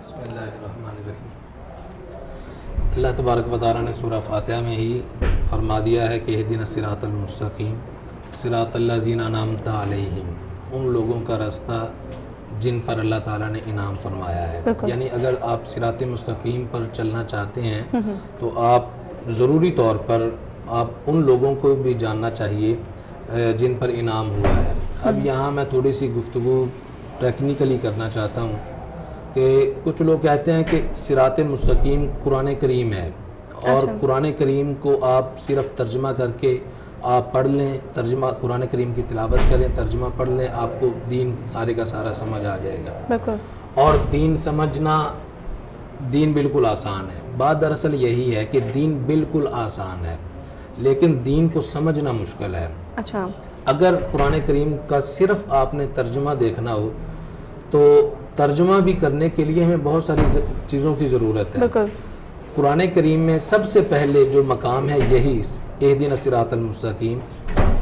بسم اللہ الرحمن الرحیم۔ اللہ تبارک و تعالیٰ نے سورہ فاتحہ میں ہی فرما دیا ہے کہ اہدنا الصراط المستقیم صراط الذین انعمت علیہم، ان لوگوں کا راستہ جن پر اللہ تعالیٰ نے انعام فرمایا ہے۔ یعنی اگر آپ صراط مستقیم پر چلنا چاہتے ہیں تو آپ ضروری طور پر آپ ان لوگوں کو بھی جاننا چاہیے جن پر انعام ہوا ہے۔ اب یہاں میں تھوڑی سی گفتگو ٹیکنیکلی کرنا چاہتا ہوں کہ کچھ لوگ کہتے ہیں کہ صراط مستقیم قرآن کریم ہے، اور قرآن کریم کو آپ صرف ترجمہ کر کے آپ پڑھ لیں، ترجمہ قرآن کریم کی تلاوت کریں، ترجمہ پڑھ لیں، آپ کو دین سارے کا سارا سمجھ آ جائے گا۔ اور دین سمجھنا، دین بالکل آسان ہے۔ بات دراصل یہی ہے کہ دین بالکل آسان ہے لیکن دین کو سمجھنا مشکل ہے۔ اگر قرآن کریم کا صرف آپ نے ترجمہ دیکھنا ہو تو ترجمہ بھی کرنے کے لیے ہمیں بہت ساری چیزوں کی ضرورت ہے۔ قرآن کریم میں سب سے پہلے جو مقام ہے یہی اہدنا الصراط المستقیم۔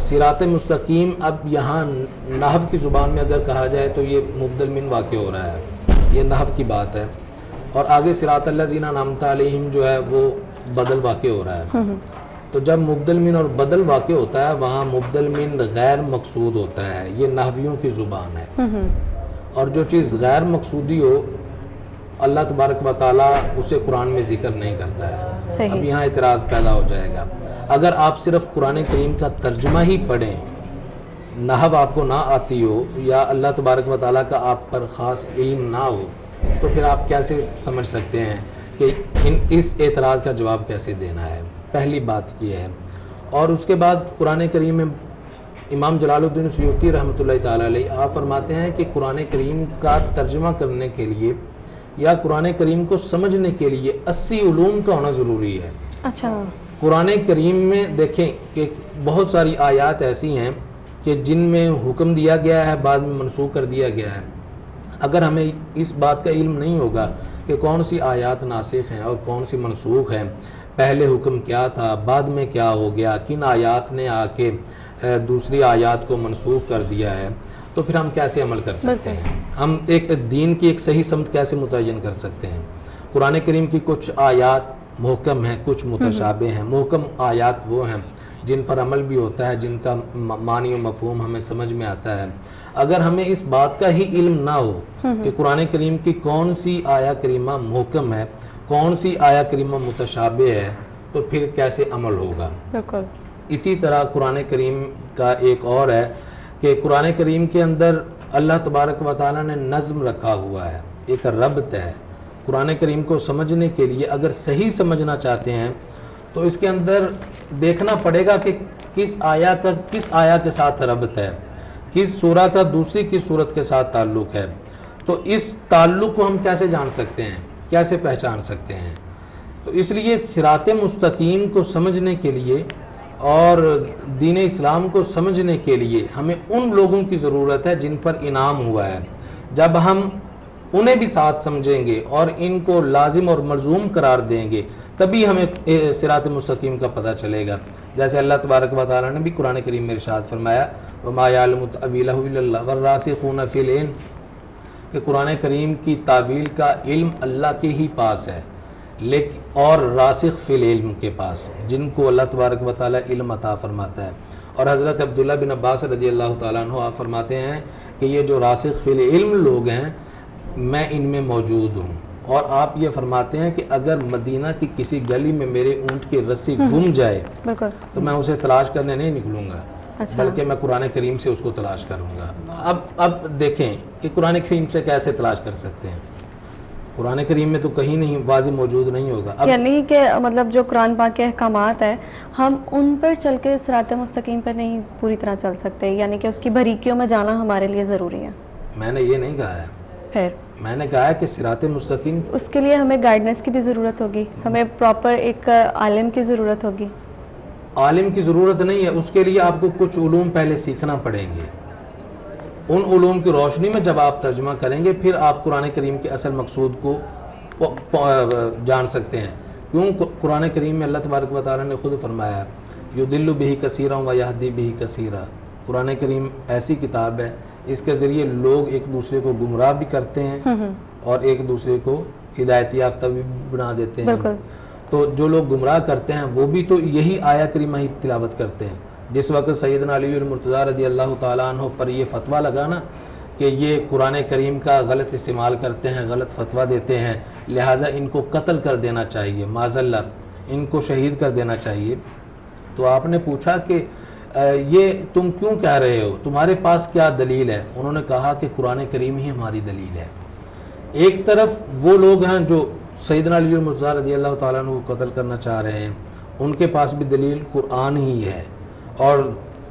صراط مستقیم اب یہاں نحو کی زبان میں اگر کہا جائے تو یہ مبدل من واقع ہو رہا ہے، یہ نحو کی بات ہے، اور آگے صراط الذین انعمت علیہم جو ہے وہ بدل واقع ہو رہا ہے۔ تو جب مبدل من اور بدل واقع ہوتا ہے وہاں مبدل من غیر مقصود ہوتا ہے، یہ نحویوں کی زبان ہے، اور جو چیز غیر مقصودی ہو اللہ تبارک و تعالیٰ اسے قرآن میں ذکر نہیں کرتا ہے۔ اب یہاں اعتراض پیدا ہو جائے گا۔ اگر آپ صرف قرآن کریم کا ترجمہ ہی پڑھیں، نحو آپ کو نہ آتی ہو یا اللہ تبارک و تعالیٰ کا آپ پر خاص علم نہ ہو تو پھر آپ کیسے سمجھ سکتے ہیں کہ اس اعتراض کا جواب کیسے دینا ہے؟ پہلی بات یہ ہے۔ اور اس کے بعد قرآن کریم میں امام جلال الدین سیوطی رحمۃ اللہ تعالیٰ علیہ آپ فرماتے ہیں کہ قرآن کریم کا ترجمہ کرنے کے لیے یا قرآن کریم کو سمجھنے کے لیے 80 علوم کا ہونا ضروری ہے۔ قرآن کریم میں دیکھیں کہ بہت ساری آیات ایسی ہیں کہ جن میں حکم دیا گیا ہے بعد میں منسوخ کر دیا گیا ہے۔ اگر ہمیں اس بات کا علم نہیں ہوگا کہ کون سی آیات ناسخ ہیں اور کون سی منسوخ ہیں، پہلے حکم کیا تھا بعد میں کیا ہو گیا، کن آیات نے آ کے دوسری آیات کو منسوخ کر دیا ہے، تو پھر ہم کیسے عمل کر سکتے ہیں؟ ہم ایک دین کی ایک صحیح سمت کیسے متعین کر سکتے ہیں؟ قرآن کریم کی کچھ آیات محکم ہیں، کچھ متشابہ ہیں۔ محکم آیات وہ ہیں جن پر عمل بھی ہوتا ہے، جن کا معنی و مفہوم ہمیں سمجھ میں آتا ہے۔ اگر ہمیں اس بات کا ہی علم نہ ہو کہ قرآن کریم کی کون سی آیہ کریمہ محکم ہے، کون سی آیہ کریمہ متشابہ ہے، تو پھر کیسے عمل ہوگا؟ اسی طرح قرآن کریم کا ایک اور ہے کہ قرآن کریم کے اندر اللہ تبارک و تعالیٰ نے نظم رکھا ہوا ہے، ایک ربط ہے۔ قرآن کریم کو سمجھنے کے لیے اگر صحیح سمجھنا چاہتے ہیں تو اس کے اندر دیکھنا پڑے گا کہ کس آیا کے ساتھ ربط ہے، کس سورہ کا دوسری کس صورت کے ساتھ تعلق ہے۔ تو اس تعلق کو ہم کیسے جان سکتے ہیں، کیسے پہچان سکتے ہیں؟ تو اس لیے صراط مستقیم کو سمجھنے کے لیے اور دین اسلام کو سمجھنے کے لیے ہمیں ان لوگوں کی ضرورت ہے جن پر انعام ہوا ہے۔ جب ہم انہیں بھی ساتھ سمجھیں گے اور ان کو لازم اور ملزوم قرار دیں گے تبھی ہمیں صراط مستقیم کا پتہ چلے گا۔ جیسے اللہ تبارک و تعالیٰ نے بھی قرآن کریم میں ارشاد فرمایا وَمَا يَعْلَمُ تَأْوِيلَهُ إِلَّا اللَّهُ وَالرَّاسِخُونَ فِي الْعِلْمِ کہ قرآن کریم کی تعویل کا علم اللہ کے ہی پاس ہے، لیکن اور راسخ فی العلم کے پاس، جن کو اللہ تبارک و تعالیٰ علم عطا فرماتا ہے۔ اور حضرت عبداللہ بن عباس رضی اللہ تعالیٰ عنہ آپ فرماتے ہیں کہ یہ جو راسخ فی العلم لوگ ہیں میں ان میں موجود ہوں، اور آپ یہ فرماتے ہیں کہ اگر مدینہ کی کسی گلی میں میرے اونٹ کی رسی گم جائے تو میں اسے تلاش کرنے نہیں نکلوں گا، بلکہ میں قرآن کریم سے اس کو تلاش کروں گا۔ اب دیکھیں کہ قرآن کریم سے کیسے تلاش کر سکتے ہیں؟ قرآن کریم میں تو کہیں نہیں واضح موجود نہیں ہوگا۔ یعنی کہ مطلب جو قرآن پاک کے احکامات ہیں ہم ان پر چل کے صراط مستقیم پر نہیں پوری طرح چل سکتے، یعنی کہ اس کی باریکیوں میں جانا ہمارے لیے ضروری ہے۔ میں نے یہ نہیں کہا ہے، پھر میں نے کہا ہے کہ صراط مستقیم اس کے لیے ہمیں گائیڈنس کی بھی ضرورت ہوگی، ہمیں پراپر ایک عالم کی ضرورت ہوگی۔ عالم کی ضرورت نہیں ہے، اس کے لیے آپ کو کچھ علوم پہلے سیکھنا پڑیں گے۔ ان علوم کی روشنی میں جب آپ ترجمہ کریں گے پھر آپ قرآن کریم کے اصل مقصود کو جان سکتے ہیں۔ کیوں؟ قرآن کریم میں اللہ تبارک و تعالیٰ نے خود فرمایا یضل بہ کثیرا و یہدی بہ کثیرا۔ قرآن کریم ایسی کتاب ہے اس کے ذریعے لوگ ایک دوسرے کو گمراہ بھی کرتے ہیں اور ایک دوسرے کو ہدایت یافتہ بھی بنا دیتے ہیں. بالکل. تو جو لوگ گمراہ کرتے ہیں وہ بھی تو یہی آیا کریمہ ہی تلاوت کرتے ہیں. جس وقت سیدنا علی المرتضیٰ رضی اللہ تعالیٰ عنہ پر یہ فتویٰ لگا نا کہ یہ قرآن کریم کا غلط استعمال کرتے ہیں, غلط فتویٰ دیتے ہیں, لہٰذا ان کو قتل کر دینا چاہیے, معاذ اللہ ان کو شہید کر دینا چاہیے. تو آپ نے پوچھا کہ یہ تم کیوں کہہ رہے ہو, تمہارے پاس کیا دلیل ہے؟ انہوں نے کہا کہ قرآن کریم ہی ہماری دلیل ہے. ایک طرف وہ لوگ ہیں جو سیدنا علی المرتضیٰ رضی اللہ تعالیٰ عنہ کو قتل کرنا چاہ رہے ہیں, ان کے پاس بھی دلیل قرآن ہی ہے, اور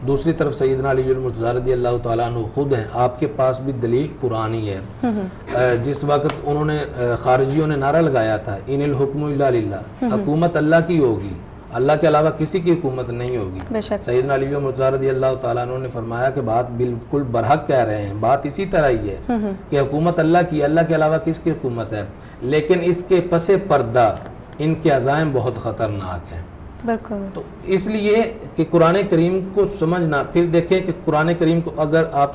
دوسری طرف سیدنا علی المرتضیٰ رضی اللہ تعالیٰ عنہ خود ہیں, آپ کے پاس بھی دلیل قرآن ہی ہے. جس وقت انہوں نے خارجیوں نے نعرہ لگایا تھا ان الحکم الا للہ, حکومت اللہ کی ہوگی, اللہ کے علاوہ کسی کی حکومت نہیں ہوگی. سیدنا علی المرتضیٰ رضی اللہ تعالیٰ عنہ نے فرمایا کہ بات بالکل برحق کہہ رہے ہیں, بات اسی طرح ہی ہے کہ حکومت اللہ کی, اللہ کے علاوہ کس کی حکومت ہے, لیکن اس کے پس پردہ ان کے عزائم بہت خطرناک ہیں. تو اس لیے کہ قرآن کریم کو سمجھنا, پھر دیکھیں کہ قرآن کریم کو اگر آپ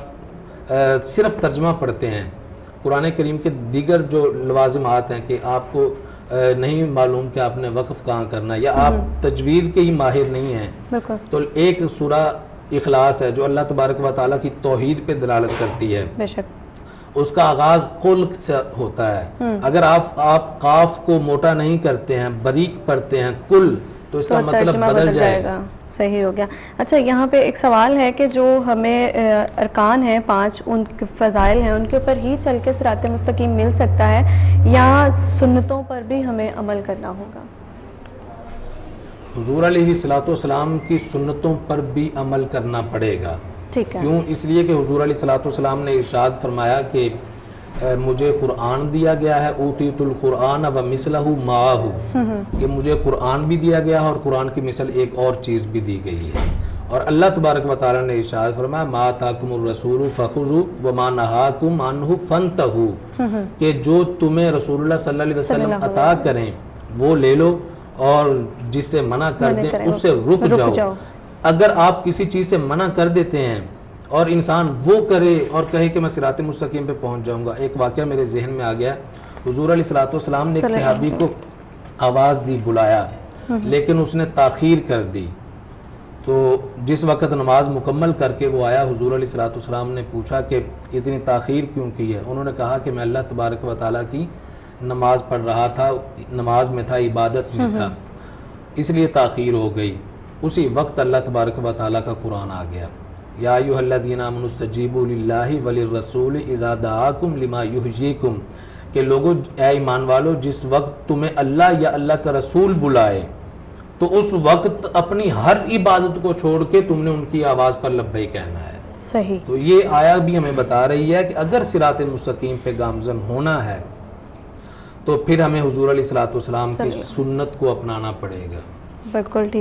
صرف ترجمہ پڑھتے ہیں, قرآن کریم کے دیگر جو لوازمات ہیں کہ آپ کو نہیں معلوم کہ آپ نے وقف کہاں کرنا, یا آپ تجوید کے ہی ماہر نہیں ہیں, تو ایک سورہ اخلاص ہے جو اللہ تبارک و تعالیٰ کی توحید پہ دلالت کرتی ہے, اس کا آغاز قل سے ہوتا ہے. اگر آپ قاف کو موٹا نہیں کرتے ہیں, باریک پڑھتے ہیں کل, تو اس کا مطلب بدل جائے گا. صحیح ہو گیا. اچھا یہاں پہ ایک سوال ہے کہ جو ہمیں ارکان ہیں 5, ان کے فضائل ہیں, ان کے اوپر ہی چل کے صراط مستقیم مل سکتا ہے یا سنتوں پر بھی ہمیں عمل کرنا ہوگا؟ حضور علیہ الصلوۃ والسلام کی سنتوں پر بھی عمل کرنا پڑے گا. ٹھیک ہے. کیوں؟ اس لیے کہ حضور علیہ الصلوۃ والسلام نے ارشاد فرمایا کہ مجھے قرآن دیا گیا ہے, اوتیت القرآن و مثلہ معہ, کہ مجھے قرآن بھی دیا گیا ہے اور قرآن کی مثل ایک اور چیز بھی دی گئی ہے. اور اللہ تبارک و تعالیٰ نے ارشاد فرمایا ما آتاکم الرسول فخذوہ وما نہاکم عنہ فانتہوا, کہ جو تمہیں رسول اللہ صلی اللہ علیہ وسلم عطا کریں وہ لے لو, اور جس سے منع کر دیں اس سے رک جاؤ. اگر آپ کسی چیز سے منع کر دیتے ہیں اور انسان وہ کرے اور کہے کہ میں صراط مستقیم پہ پہنچ جاؤں گا. ایک واقعہ میرے ذہن میں آ گیا, حضور علیہ الصلوۃ والسلام نے ایک صحابی کو آواز دی, بلایا, لیکن اس نے تاخیر کر دی. تو جس وقت نماز مکمل کر کے وہ آیا, حضور علیہ الصلوۃ والسلام نے پوچھا کہ اتنی تاخیر کیوں کی ہے؟ انہوں نے کہا کہ میں اللہ تبارک و تعالیٰ کی نماز پڑھ رہا تھا, نماز میں تھا, عبادت میں تھا, اس لیے تاخیر ہو گئی. اسی وقت اللہ تبارک و تعالیٰ کا قرآن آ گیا, یا ایھا الذین آمنوا استجیبوا للہ وللرسول اذا دعاکم لما یحییکم, کہ لوگوں اے ایمان والو جس وقت تمہیں اللہ یا اللہ کا رسول بلائے تو اس وقت اپنی ہر عبادت کو چھوڑ کے تم نے ان کی آواز پر لبیک کہنا ہے. صحیح. تو یہ آیا بھی ہمیں بتا رہی ہے کہ اگر صراط مستقیم پہ گامزن ہونا ہے تو پھر ہمیں حضور علیہ الصلوۃ والسلام کی سنت کو اپنانا پڑے گا. بالکل ٹھیک.